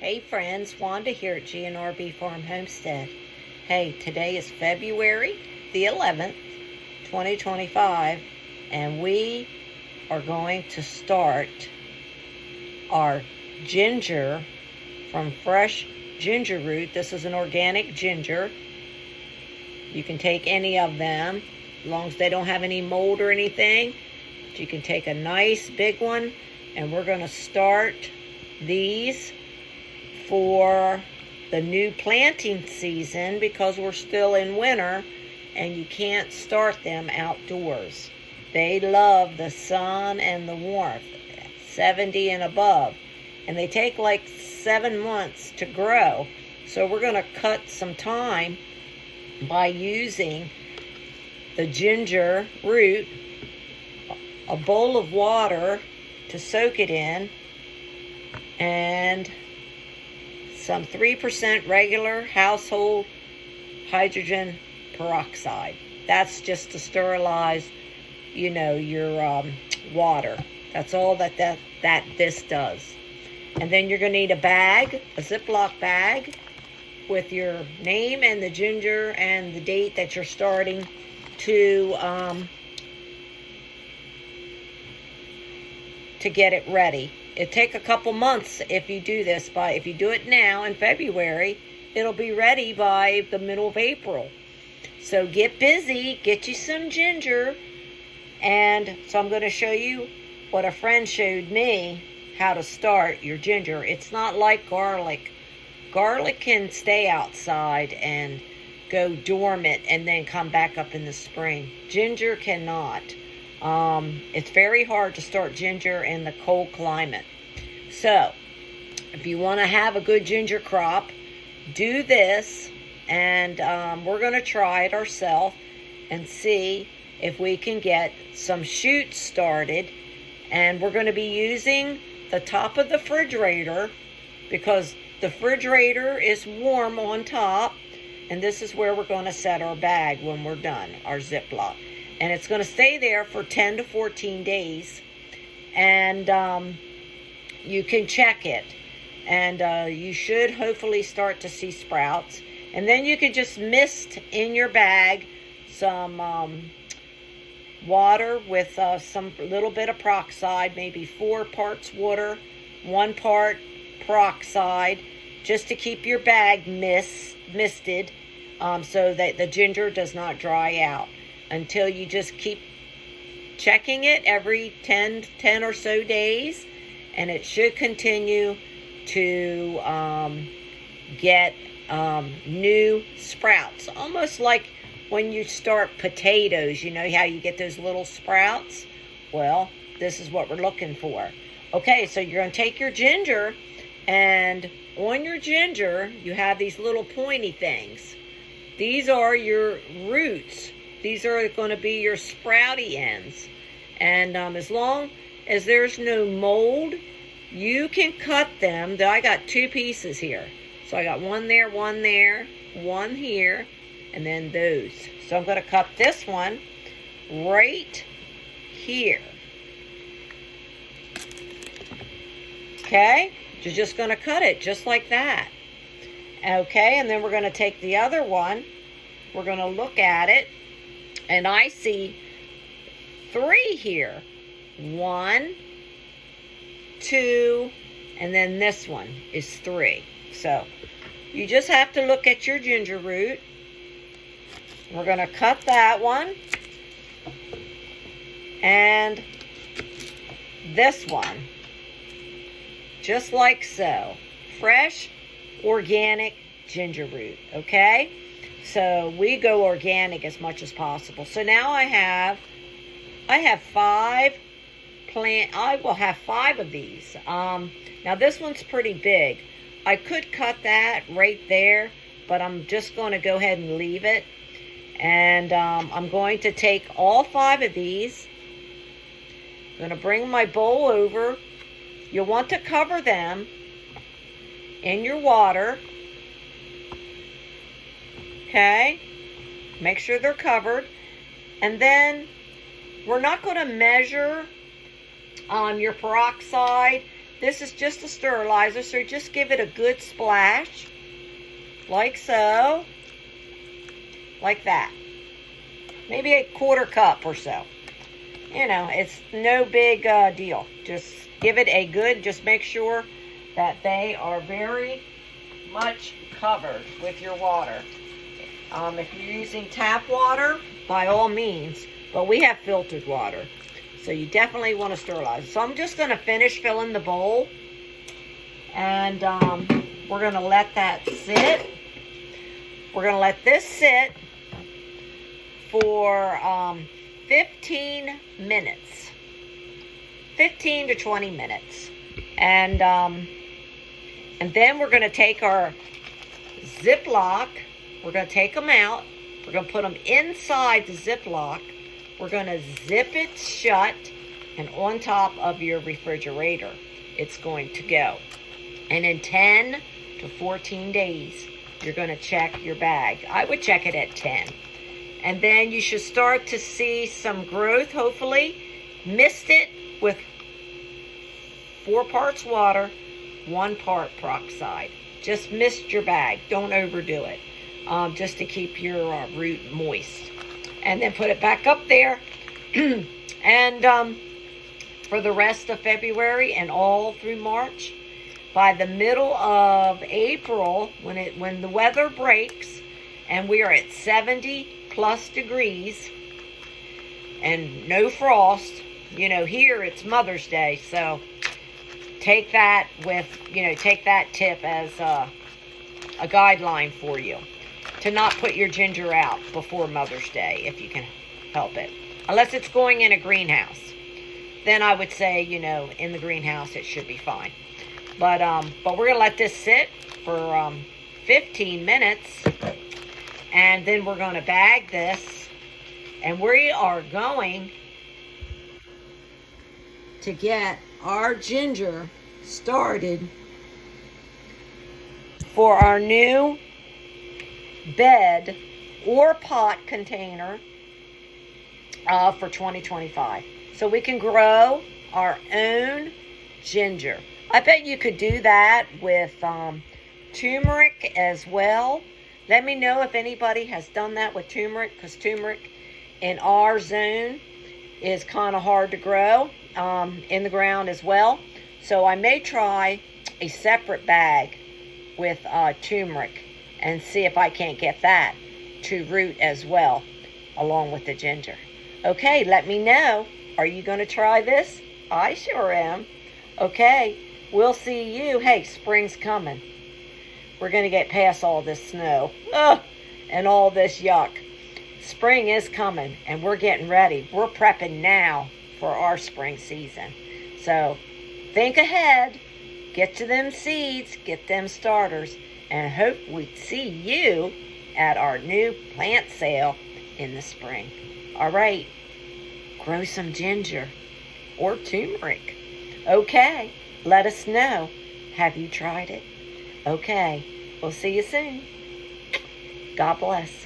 Hey friends, Wanda here at GNRB Farm Homestead. Hey, today is February the 11th, 2025, and we are going to start our ginger from fresh ginger root. This is an organic ginger. You can take any of them, as long as they don't have any mold or anything. But you can take a nice big one, and we're going to start these for the new planting season because we're still in winter and you can't start them outdoors. They love the sun and the warmth, 70 and above, and they take like 7 months to grow. So we're going to cut some time by using the ginger root, a bowl of water to soak it in, and some 3% regular household hydrogen peroxide. That's just to sterilize, your water. That's all that this does. And then you're going to need a bag, a Ziploc bag, with your name and the ginger and the date that you're starting to get it ready. It'll take a couple months if you do this, but if you do it now in February, it'll be ready by the middle of April. So get busy, get you some ginger. And so I'm going to show you what a friend showed me, how to start your ginger. It's not like garlic. Garlic can stay outside and go dormant and then come back up in the spring. Ginger cannot. It's very hard to start ginger in the cold climate. So, if you want to have a good ginger crop, do this, and we're going to try it ourselves and see if we can get some shoots started. And we're going to be using the top of the refrigerator because the refrigerator is warm on top, and this is where we're going to set our bag when we're done, our Ziploc. And it's going to stay there for 10 to 14 days. And you can check it. And you should hopefully start to see sprouts. And then you can just mist in your bag some water with some little bit of peroxide, maybe 4 parts water, 1 part peroxide, just to keep your bag misted so that the ginger does not dry out. Until you just keep checking it every 10 or so days, and it should continue to get new sprouts. Almost like when you start potatoes, you know how you get those little sprouts? Well, this is what we're looking for. Okay, so you're going to take your ginger, and on your ginger, you have these little pointy things. These are your roots. These are going to be your sprouty ends. And as long as there's no mold, you can cut them. I got 2 pieces here. So I got one there, one here, and then those. So I'm going to cut this one right here. Okay? You're just going to cut it just like that. Okay, and then we're going to take the other one. We're going to look at it. And I see 3 here. 1, 2, and then this one is 3. So you just have to look at your ginger root. We're going to cut that one. And this one. Just like so. Fresh, organic ginger root. Okay? So we go organic as much as possible. So now I have 5 I will have 5 of these. Now this one's pretty big. I could cut that right there, but I'm just going to go ahead and leave it. And I'm going to take all 5 of these. I'm going to bring my bowl over. You'll want to cover them in your water. Okay, make sure they're covered. And then we're not going to measure your peroxide. This is just a sterilizer, so just give it a good splash, like so, like that. Maybe a quarter cup or so. You know, it's no big deal. Just give it a good, just make sure that they are very much covered with your water. If you're using tap water, by all means, but we have filtered water. So you definitely want to sterilize. So I'm just going to finish filling the bowl. And we're going to let that sit. We're going to let this sit for 15 minutes. 15 to 20 minutes. And then we're going to take our Ziploc. We're going to take them out. We're going to put them inside the Ziploc. We're going to zip it shut, and on top of your refrigerator, it's going to go. And in 10 to 14 days, you're going to check your bag. I would check it at 10. And then you should start to see some growth, hopefully. Mist it with 4 parts water, 1 part peroxide. Just mist your bag. Don't overdo it. Just to keep your root moist. And then put it back up there. And for the rest of February and all through March, by the middle of April, when the weather breaks and we are at 70 plus degrees and no frost, you know, here it's Mother's Day, so take that tip as a guideline for you. To not put your ginger out before Mother's Day, if you can help it. Unless it's going in a greenhouse. Then I would say, you know, in the greenhouse it should be fine. But we're going to let this sit for 15 minutes. And then we're going to bag this. And we are going to get our ginger started for our new bed or pot container for 2025. So we can grow our own ginger. I bet you could do that with turmeric as well. Let me know if anybody has done that with turmeric, because turmeric in our zone is kind of hard to grow in the ground as well. So I may try a separate bag with turmeric and see if I can't get that to root as well, along with the ginger. Okay, let me know. Are you going to try this? I sure am. Okay, we'll see you. Hey, spring's coming. We're going to get past all this snow and all this yuck. Spring is coming, and we're getting ready. We're prepping now for our spring season. So think ahead. Get to them seeds. Get them starters. And hope we see you at our new plant sale in the spring. All right, grow some ginger or turmeric. Okay, let us know. Have you tried it? Okay, we'll see you soon. God bless.